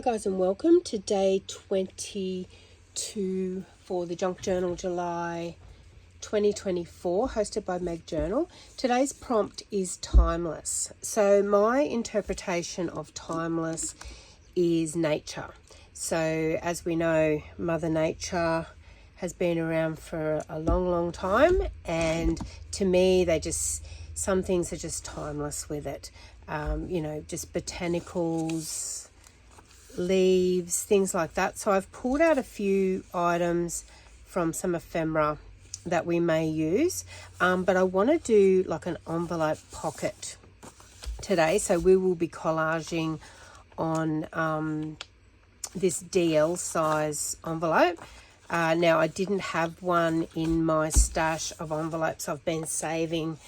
Hi guys, and welcome to day 22 for the Junk Journal July 2024, hosted by Meg Journal. Today's prompt is timeless. So my interpretation of timeless is nature. So as we know, Mother Nature has been around for a long time, and to me some things are just timeless with it. Just botanicals, leaves, things like that. So I've pulled out a few items from some ephemera that we may use, but I want to do like an envelope pocket today. So we will be collaging on this DL size envelope. Now I didn't have one in my stash of envelopes I've been saving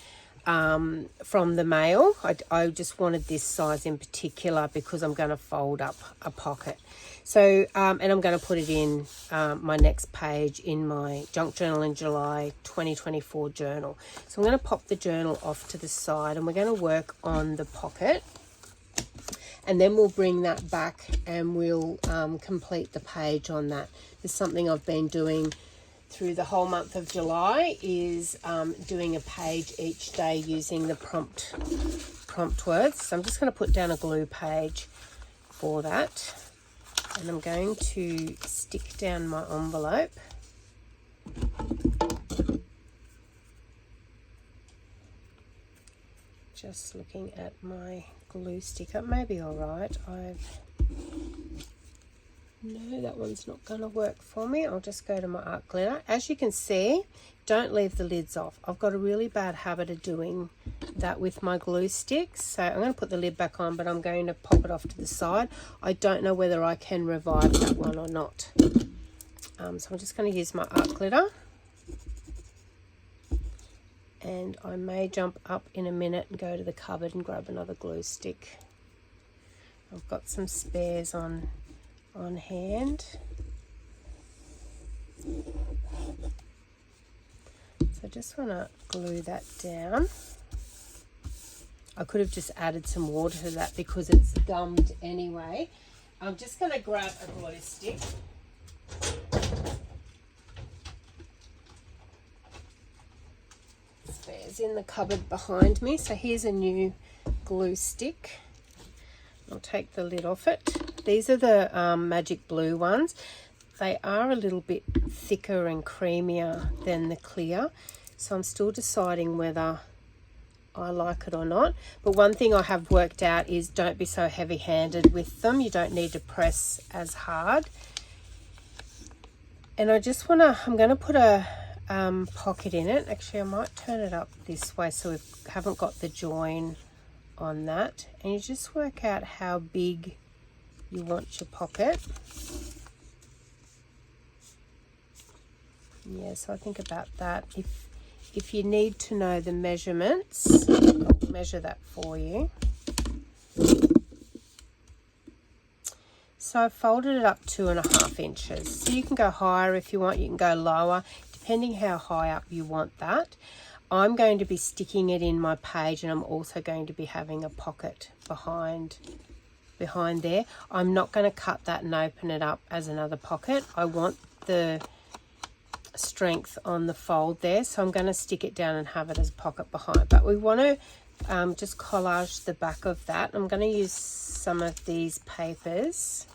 from the mail. I just wanted this size in particular because I'm going to fold up a pocket. So, and I'm going to put it in my next page in my Junk Journal in July 2024 journal. So I'm going to pop the journal off to the side and we're going to work on the pocket. And then we'll bring that back and we'll complete the page on that. There's something I've been doing through the whole month of July is doing a page each day using the prompt words. So I'm just going to put down a glue page for that. And I'm going to stick down my envelope. Just looking at my glue stick. It may be all right. No, that one's not going to work for me. I'll just go to my art glitter. As you can see, don't leave the lids off. I've got a really bad habit of doing that with my glue sticks. So I'm going to put the lid back on, but I'm going to pop it off to the side. I don't know whether I can revive that one or not. So I'm just going to use my art glitter. And I may jump up in a minute and go to the cupboard and grab another glue stick. I've got some spares on hand. So I just want to glue that down. I could have just added some water to that because it's gummed anyway. I'm just going to grab a glue stick. Spares in the cupboard behind me. So here's a new glue stick. I'll take the lid off it. These are the Magic Blue ones. They are a little bit thicker and creamier than the clear. So I'm still deciding whether I like it or not. But one thing I have worked out is don't be so heavy-handed with them. You don't need to press as hard. And I'm going to put a pocket in it. Actually, I might turn it up this way so we haven't got the join on that. And you just work out how big you want your pocket. Yeah, so I think about that. If you need to know the measurements, I'll measure that for you. So I've folded it up 2.5 inches. So you can go higher if you want, you can go lower, depending how high up you want that. I'm going to be sticking it in my page, and I'm also going to be having a pocket behind there. I'm not going to cut that and open it up as another pocket. I want the strength on the fold there, so I'm going to stick it down and have it as a pocket behind. But we want to just collage the back of that. I'm going to use some of these papers.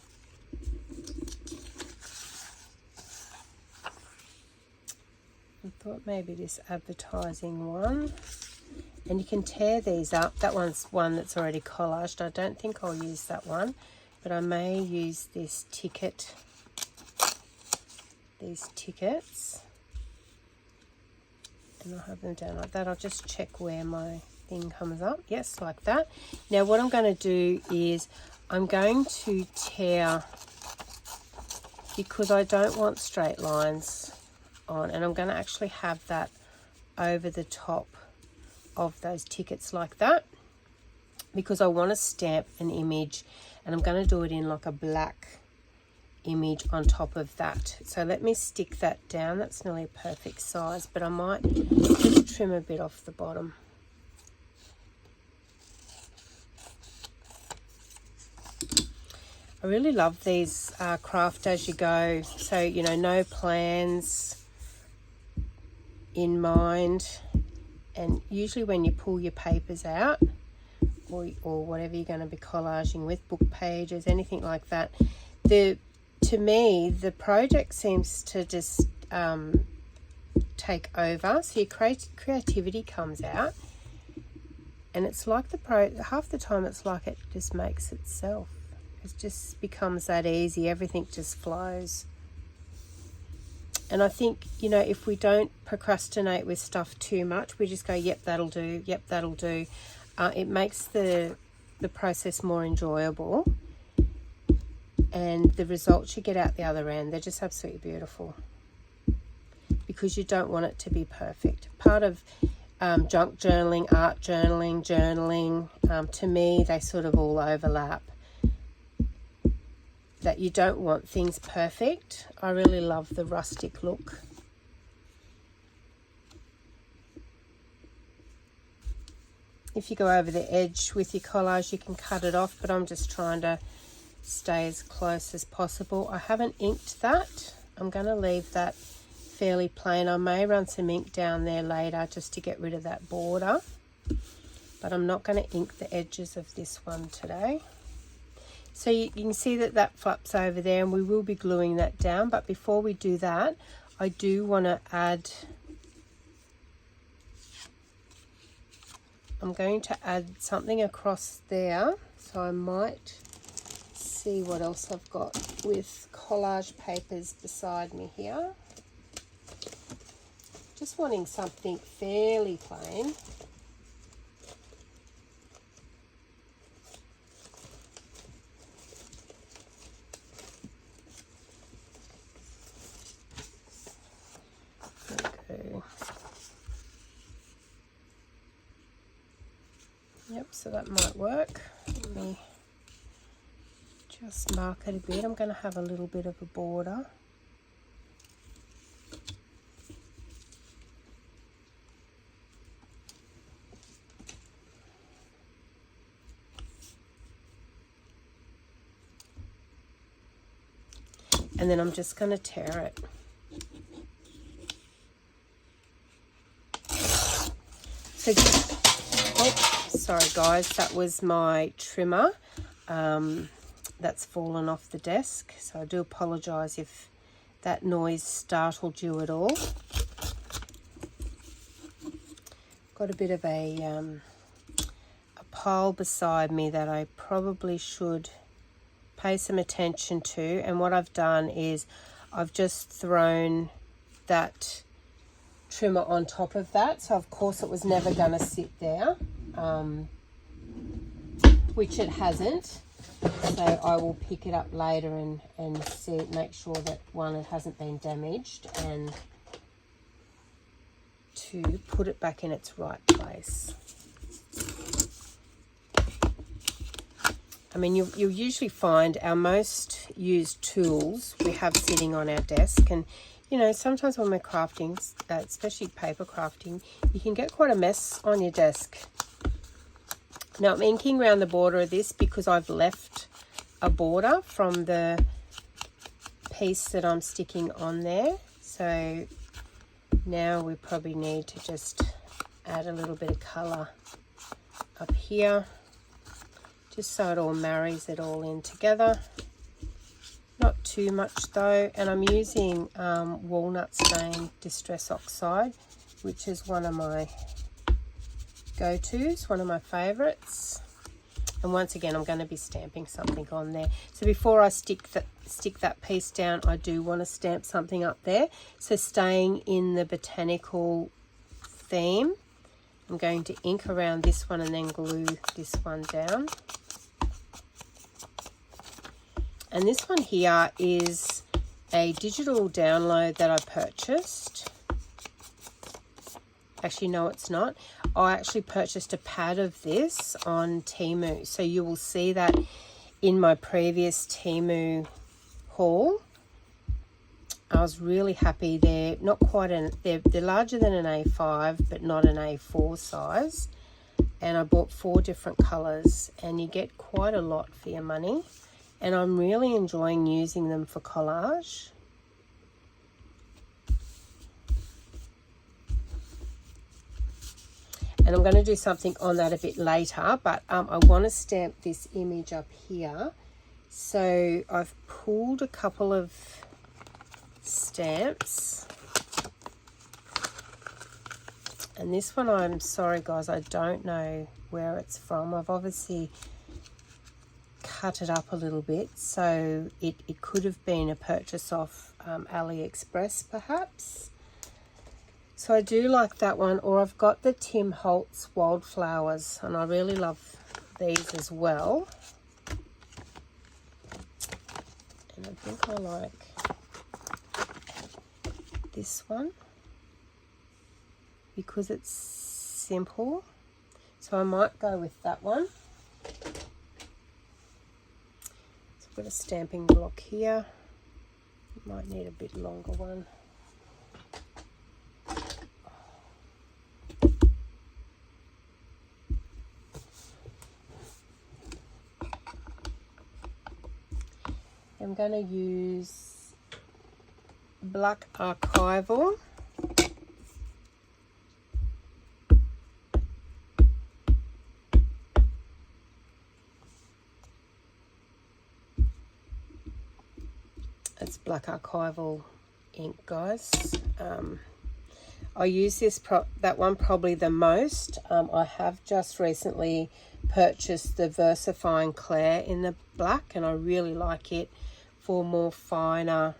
I thought maybe this advertising one. And you can tear these up. That one's one that's already collaged. I don't think I'll use that one, but I may use this ticket. These tickets. And I'll have them down like that. I'll just check where my thing comes up. Yes, like that. Now what I'm going to do is I'm going to tear, because I don't want straight lines on, and I'm going to actually have that over the top of those tickets like that, because I want to stamp an image, and I'm going to do it in like a black image on top of that. So let me stick that down. That's nearly a perfect size, but I might just trim a bit off the bottom. I really love these craft as you go. So, you know, no plans in mind. And usually when you pull your papers out, or whatever you're going to be collaging with, book pages, anything like that, to me, the project seems to just take over. So your creativity comes out. And it's like half the time it's like it just makes itself. It just becomes that easy. Everything just flows. And I think, you know, if we don't procrastinate with stuff too much, we just go, yep, that'll do. Yep, that'll do. It makes the process more enjoyable. And the results you get out the other end, they're just absolutely beautiful. Because you don't want it to be perfect. Part of junk journaling, art journaling, to me, they sort of all overlap. That you don't want things perfect. I really love the rustic look. If you go over the edge with your collage, you can cut it off, but I'm just trying to stay as close as possible. I haven't inked that. I'm going to leave that fairly plain. I may run some ink down there later just to get rid of that border, but I'm not going to ink the edges of this one today. So you can see that flaps over there, and we will be gluing that down. But before we do that, I do want to add, I'm going to add something across there. So I might see what else I've got with collage papers beside me here. Just wanting something fairly plain. Yep, so that might work. Let me just mark it a bit. I'm going to have a little bit of a border. And then I'm just going to tear it. So sorry guys, that was my trimmer that's fallen off the desk, so I do apologise if that noise startled you at all. Got a bit of a pile beside me that I probably should pay some attention to, and what I've done is I've just thrown that trimmer on top of that, so of course it was never going to sit there, which it hasn't. So I will pick it up later and see, make sure that one, it hasn't been damaged, and to put it back in its right place. I mean, you'll usually find our most used tools we have sitting on our desk, and you know, sometimes when we're crafting, especially paper crafting, you can get quite a mess on your desk. Now I'm inking around the border of this because I've left a border from the piece that I'm sticking on there. So now we probably need to just add a little bit of colour up here, just so it all marries it all in together. Not too much though, and I'm using walnut stain Distress Oxide, which is one of my go-tos, one of my favourites. And once again, I'm going to be stamping something on there. So before I stick that piece down, I do want to stamp something up there. So staying in the botanical theme, I'm going to ink around this one and then glue this one down. And this one here is a digital download that I purchased. Actually, no, it's not. I actually purchased a pad of this on Temu. So you will see that in my previous Temu haul. I was really happy. They're not quite they're larger than an A5, but not an A4 size. And I bought 4 different colours, and you get quite a lot for your money. and I'm really enjoying using them for collage. And I'm going to do something on that a bit later, but I want to stamp this image up here. So I've pulled a couple of stamps. And this one, I'm sorry guys, I don't know where it's from. I've obviously cut it up a little bit, so it could have been a purchase off AliExpress perhaps. So I do like that one, or I've got the Tim Holtz Wildflowers, and I really love these as well. And I think I like this one because it's simple. So I might go with that one. So I've got a stamping block here. Might need a bit longer one. I'm going to use Black Archival. It's Black Archival ink, guys. I use that one probably the most. I have just recently purchased the VersaFine Clair in the black, and I really like it for more finer.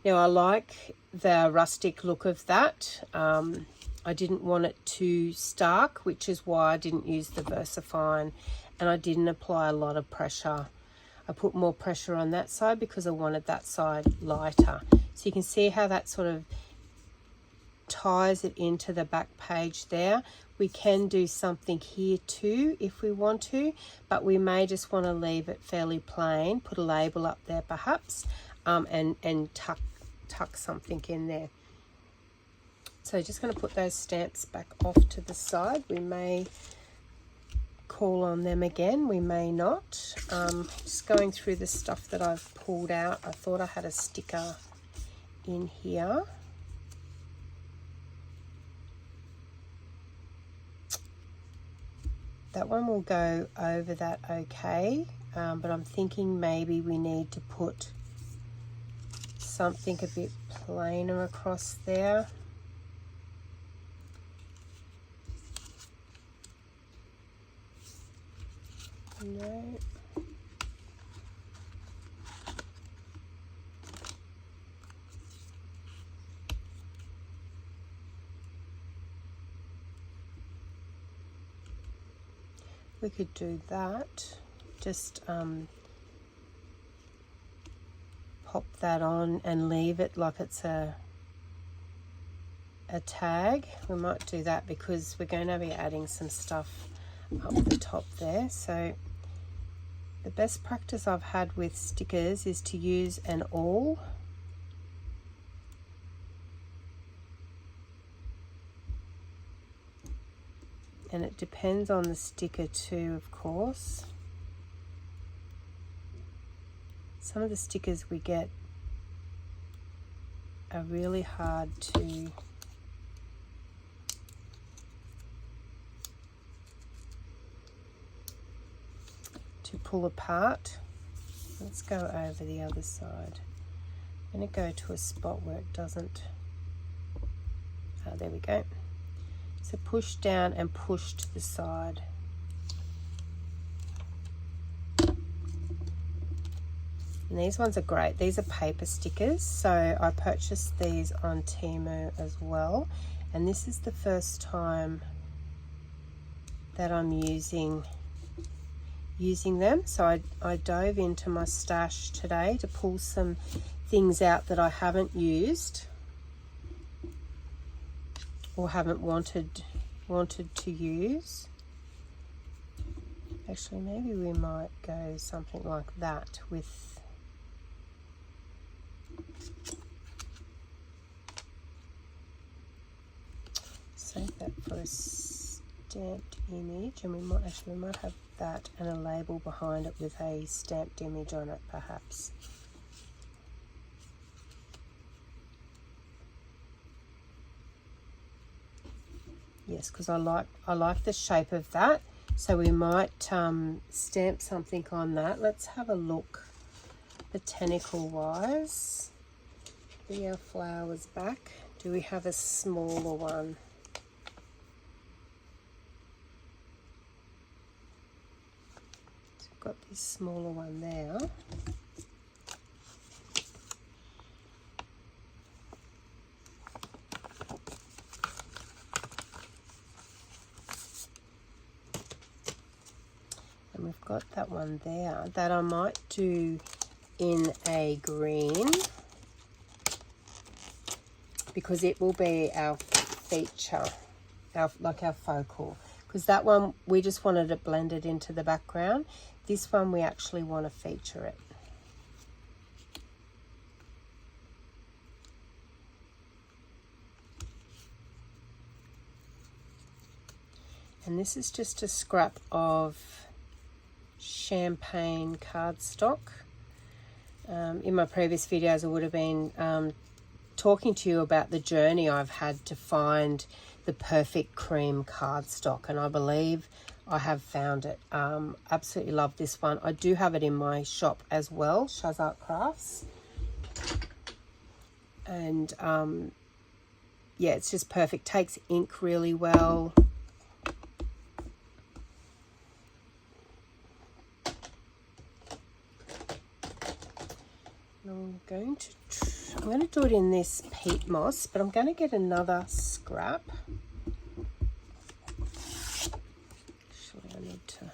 Now I like the rustic look of that. I didn't want it too stark, which is why I didn't use the VersaFine, and I didn't apply a lot of pressure. I put more pressure on that side because I wanted that side lighter. So you can see how that sort of ties it into the back page there. We can do something here too if we want to, but we may just want to leave it fairly plain, put a label up there perhaps, and tuck something in there. So just going to put those stamps back off to the side. We may call on them again, we may not. Just going through the stuff that I've pulled out. I thought I had a sticker in here. That one will go over that okay, but I'm thinking maybe we need to put something a bit plainer across there. No. We could do that. Just pop that on and leave it like it's a tag. We might do that because we're going to be adding some stuff up the top there. So the best practice I've had with stickers is to use an awl. And it depends on the sticker too, of course. Some of the stickers we get are really hard to pull apart. Let's go over the other side. I'm going to go to a spot where it doesn't. Oh, there we go. So push down and push to the side. And these ones are great. These are paper stickers. So I purchased these on Temu as well. And this is the first time that I'm using them. So I dove into my stash today to pull some things out that I haven't used or haven't wanted to use. Actually, maybe we might go something like that with save that for a stamped image, and we might have that and a label behind it with a stamped image on it, perhaps. Yes, because I like the shape of that, so we might stamp something on that. Let's have a look botanical wise. Bring our flowers back. Do we have a smaller one? So we've got this smaller one there. And we've got that one there that I might do in a green, because it will be our feature, like our focal. Because that one, we just wanted it blended into the background. This one, we actually want to feature it. And this is just a scrap of champagne cardstock. In my previous videos, I would have been talking to you about the journey I've had to find the perfect cream cardstock, and I believe I have found it. Absolutely love this one. I do have it in my shop as well, Shaz Art Crafts. And yeah, it's just perfect. Takes ink really well. I'm going to do it in this peat moss, but I'm going to get another scrap. Actually, I need to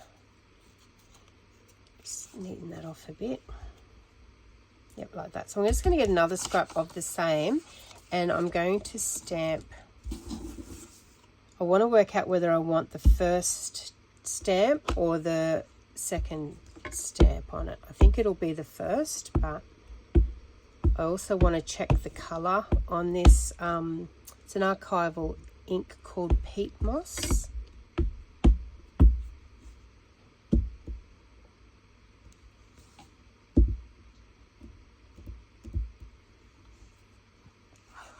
just neaten that off a bit. Yep, like that. So I'm just going to get another scrap of the same, and I'm going to stamp. I want to work out whether I want the first stamp or the second stamp on it. I think it'll be the first, but I also want to check the colour on this. It's an archival ink called peat moss.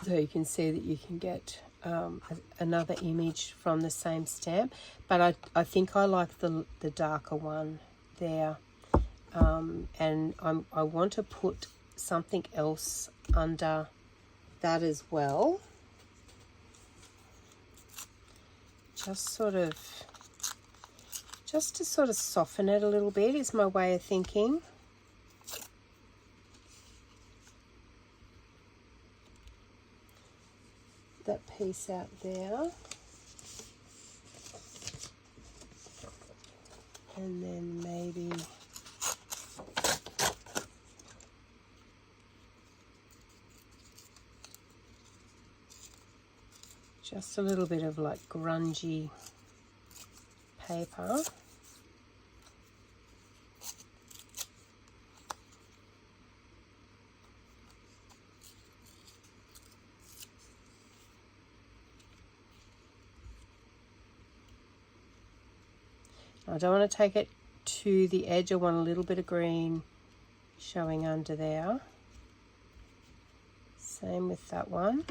So you can see that you can get another image from the same stamp, but I think I like the darker one there, and I want to put something else under that as well, just to sort of soften it a little bit is my way of thinking. That piece out there, and then maybe just a little bit of like grungy paper. I don't want to take it to the edge. I want a little bit of green showing under there. Same with that one.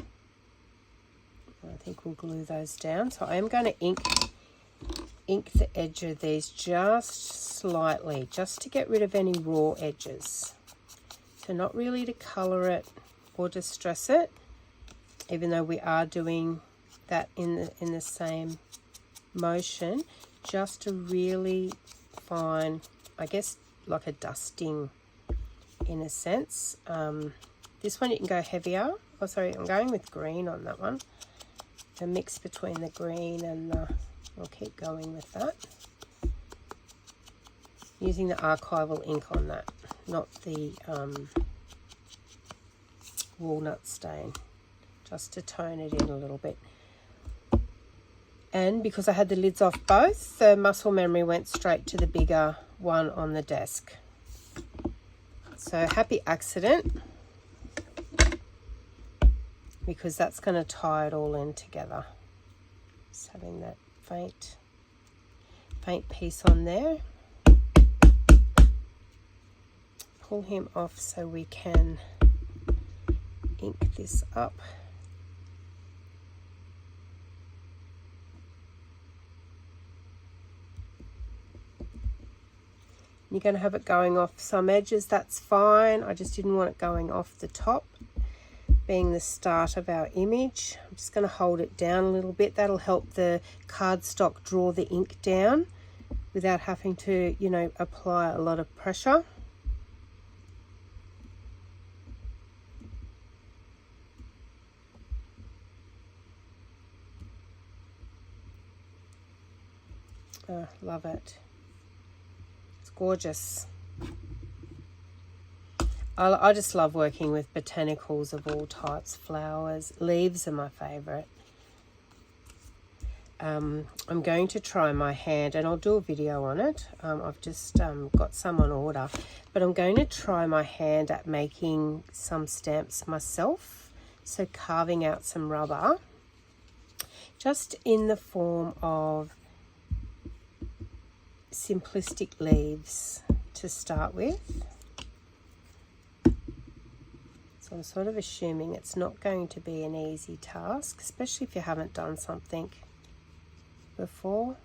I think we'll glue those down. So I am going to ink the edge of these just slightly, just to get rid of any raw edges. So not really to colour it or distress it, even though we are doing that in the same motion, just to really fine, I guess, like a dusting in a sense. This one you can go heavier. Oh, sorry, I'm going with green on that one. A mix between the green and the, I'll keep going with that. Using the archival ink on that, not the walnut stain, just to tone it in a little bit. And because I had the lids off both, the muscle memory went straight to the bigger one on the desk. So happy accident, because that's going to tie it all in together. Just having that faint piece on there. Pull him off so we can ink this up. You're going to have it going off some edges, that's fine. I just didn't want it going off the top, being the start of our image. I'm just going to hold it down a little bit. That'll help the cardstock draw the ink down without having to, you know, apply a lot of pressure. Oh, love it. It's gorgeous. I just love working with botanicals of all types, flowers. Leaves are my favourite. I'm going to try my hand, and I'll do a video on it. I've just got some on order, but I'm going to try my hand at making some stamps myself. So carving out some rubber, just in the form of simplistic leaves to start with. So I'm sort of assuming it's not going to be an easy task, especially if you haven't done something before.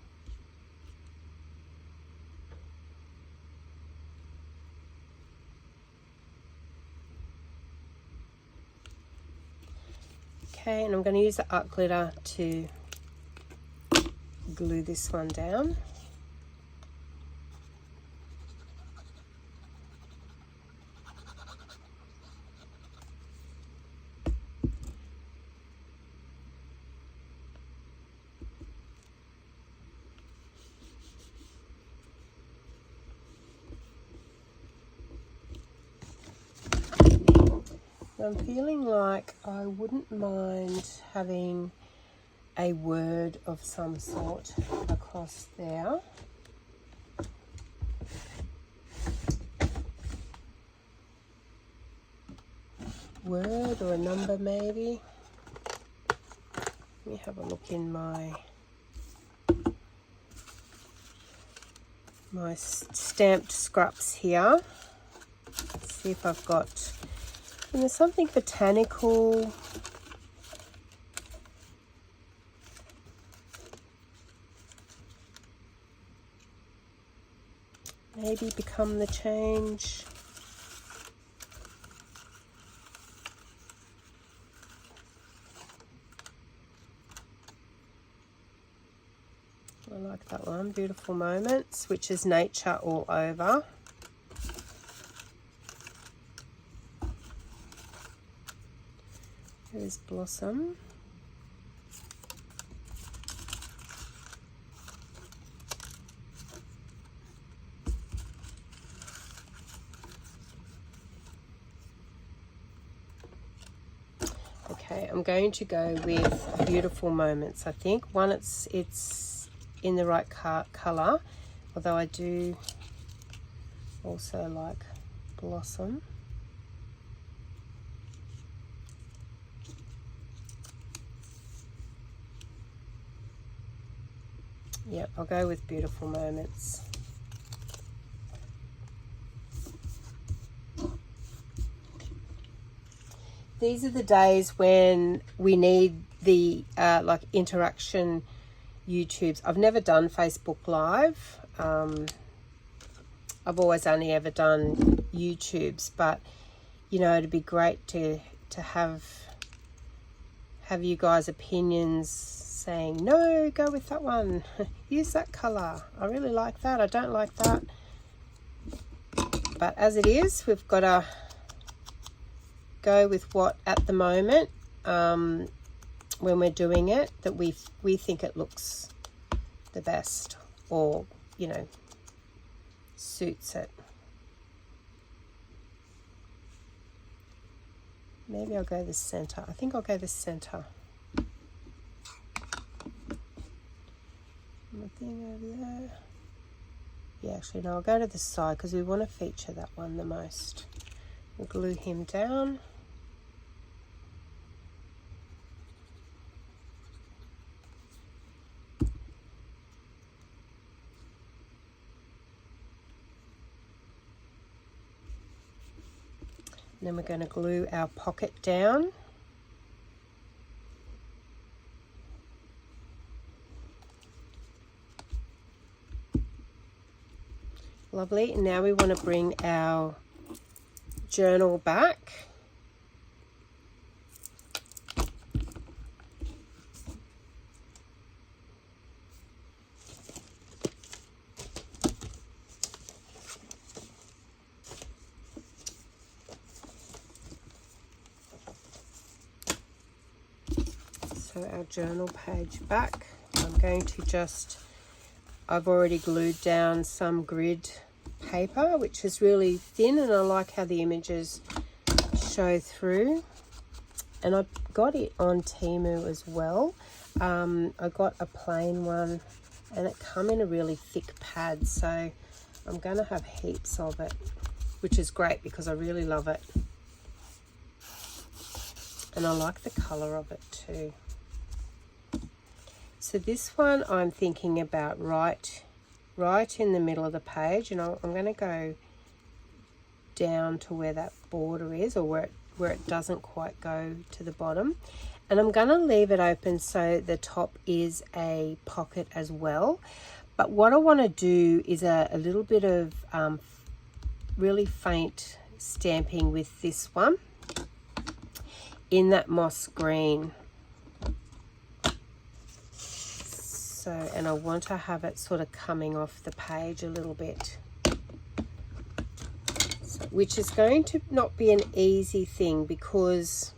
Okay, and I'm going to use the art glitter to glue this one down. I'm feeling like I wouldn't mind having a word of some sort across there. Word or a number maybe. Let me have a look in my stamped scraps here. Let's see if I've got, you know, something botanical. Maybe become the change. I like that one. Beautiful Moments, which is nature all over. There's Blossom. Okay, I'm going to go with Beautiful Moments. I think one, it's in the right color, although I do also like Blossom. Yep, I'll go with Beautiful Moments. These are the days when we need the like interaction YouTubes. I've never done Facebook Live. I've always only ever done YouTubes, but you know, it'd be great to have you guys' opinions saying, no, go with that one. Use that color. I really like that. I don't like that. But as it is, we've got to go with what at the moment, when we're doing it, that we think it looks the best, or, you know, suits it. Maybe I'll go the center. I think I'll go the center. Nothing over there. Yeah, actually, no, I'll go to the side because we want to feature that one the most. We'll glue him down. then we're going to glue our pocket down. Lovely. And now we want to bring our journal back. So our journal page back. I'm going to just, I've already glued down some grid paper, which is really thin, and I like how the images show through. And I got it on Temu as well. I got a plain one, and it come in a really thick pad, so I'm going to have heaps of it, which is great because I really love it. And I like the colour of it too. So this one I'm thinking about right in the middle of the page, and I'm going to go down to where that border is, or where it doesn't quite go to the bottom. And I'm going to leave it open so the top is a pocket as well. But what I want to do is a little bit of really faint stamping with this one in that moss green. So, and I want to have it sort of coming off the page a little bit, so, which is going to not be an easy thing because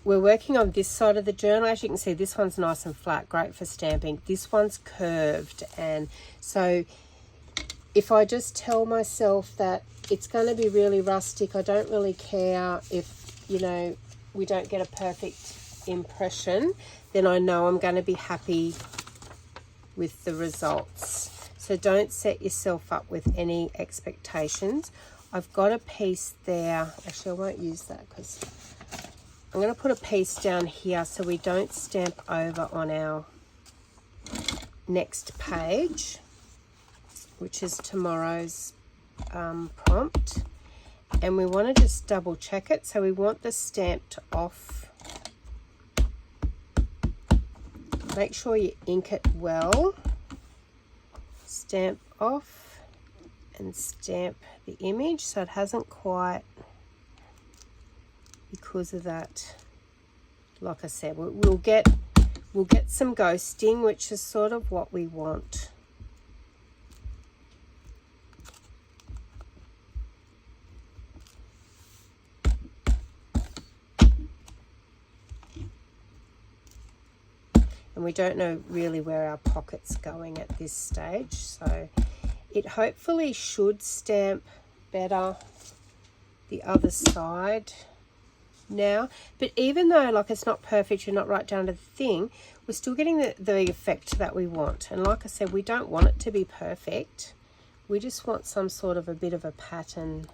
we're working on this side of the journal. As you can see, this one's nice and flat, great for stamping. This one's curved, and so if I just tell myself that it's going to be really rustic, I don't really care if, you know, we don't get a perfect impression, then I know I'm going to be happy with the results. So don't set yourself up with any expectations. I've got a piece there. Actually, I won't use that because I'm going to put a piece down here so we don't stamp over on our next page, which is tomorrow's prompt. And we want to just double check it. So we want the stamped off. Make sure you ink it well. Stamp off and stamp the image so it hasn't quite, because of that, like I said, we'll get some ghosting, which is sort of what we want. And we don't know really where our pocket's going at this stage, so it hopefully should stamp better the other side now. But even though, like, it's not perfect, you're not right down to the thing, we're still getting the effect that we want. And like I said, we don't want it to be perfect. We just want some sort of a bit of a pattern,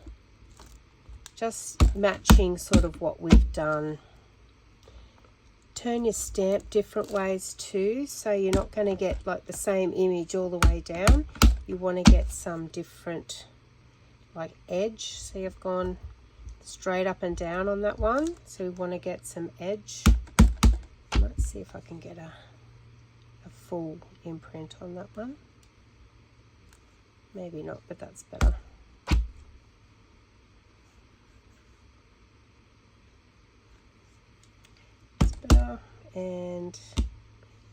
just matching sort of what we've done. Turn your stamp different ways too, so you're not going to get like the same image all the way down. You want to get some different like edge. See, I've gone straight up and down on that one, so we want to get some edge. Let's see if I can get a full imprint on that one. Maybe not, but that's better. And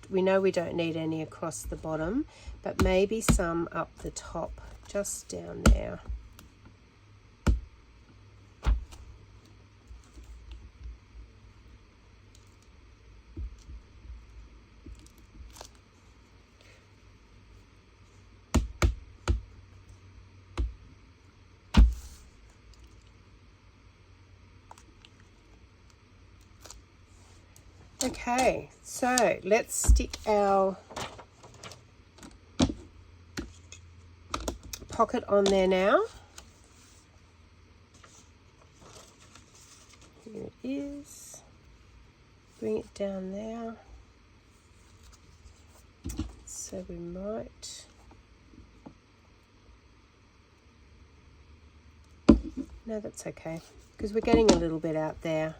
we know we don't need any across the bottom, but maybe some up the top, just down there. Okay, so let's stick our pocket on there now. Here it is. Bring it down there. So we might No, that's okay, because we're getting a little bit out there,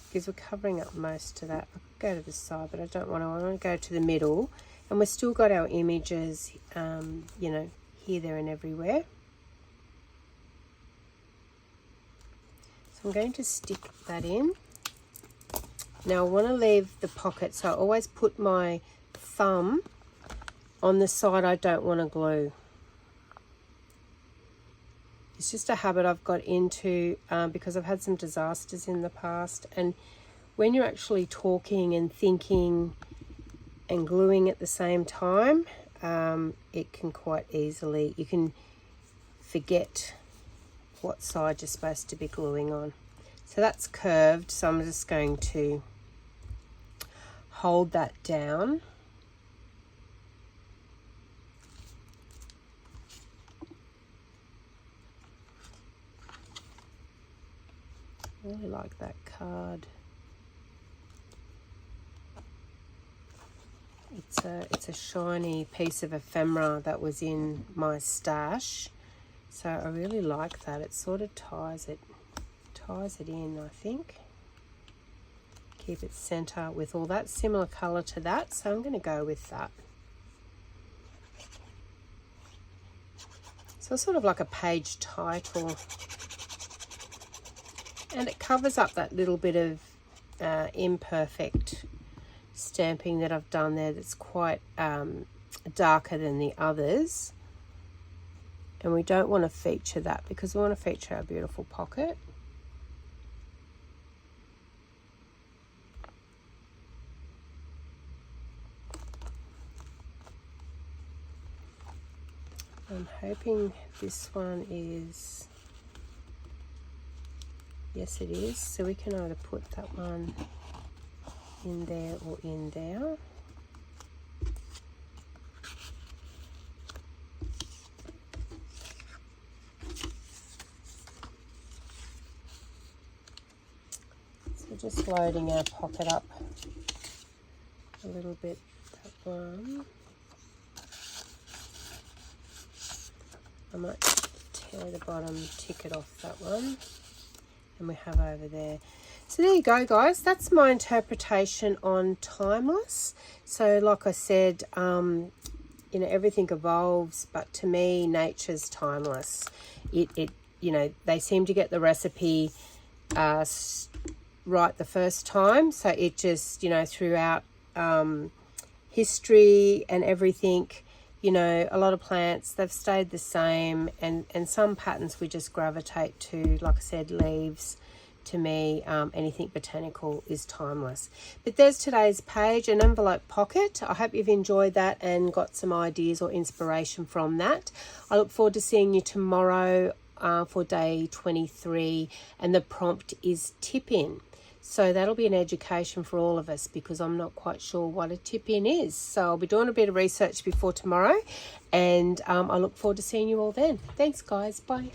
because we're covering up most of that. I'll go to the side, but I don't want to. I want to go to the middle, and we've still got our images, you know, here, there, and everywhere. So I'm going to stick that in. Now I want to leave the pocket, so I always put my thumb on the side I don't want to glue. It's just a habit I've got into because I've had some disasters in the past, and when you're actually talking and thinking and gluing at the same time, it can quite easily, you can forget what side you're supposed to be gluing on. So that's curved, so I'm just going to hold that down. I really like that card. It's a shiny piece of ephemera that was in my stash, so I really like that. It sort of ties it in, I think. Keep it center with all that, similar color to that, so I'm going to go with that. So it's sort of like a page title, and it covers up that little bit of imperfect stamping that I've done there, that's quite darker than the others, and we don't want to feature that because we want to feature our beautiful pocket. I'm hoping this one is, yes it is, so we can either put that one in there or in there. So just loading our pocket up a little bit, that one. I might tear the bottom ticket off that one, and we have over there. So there you go, guys. That's my interpretation on Timeless. So like I said, you know, everything evolves, but to me, nature's timeless. It you know, they seem to get the recipe right the first time. So it just, you know, throughout history and everything, you know, a lot of plants, they've stayed the same, and some patterns we just gravitate to. Like I said, leaves. To me, anything botanical is timeless. But there's today's page, an envelope pocket. I hope you've enjoyed that and got some ideas or inspiration from that. I look forward to seeing you tomorrow for day 23, and the prompt is tip in. So that'll be an education for all of us, because I'm not quite sure what a tip in is. So I'll be doing a bit of research before tomorrow, and I look forward to seeing you all then. Thanks, guys. Bye.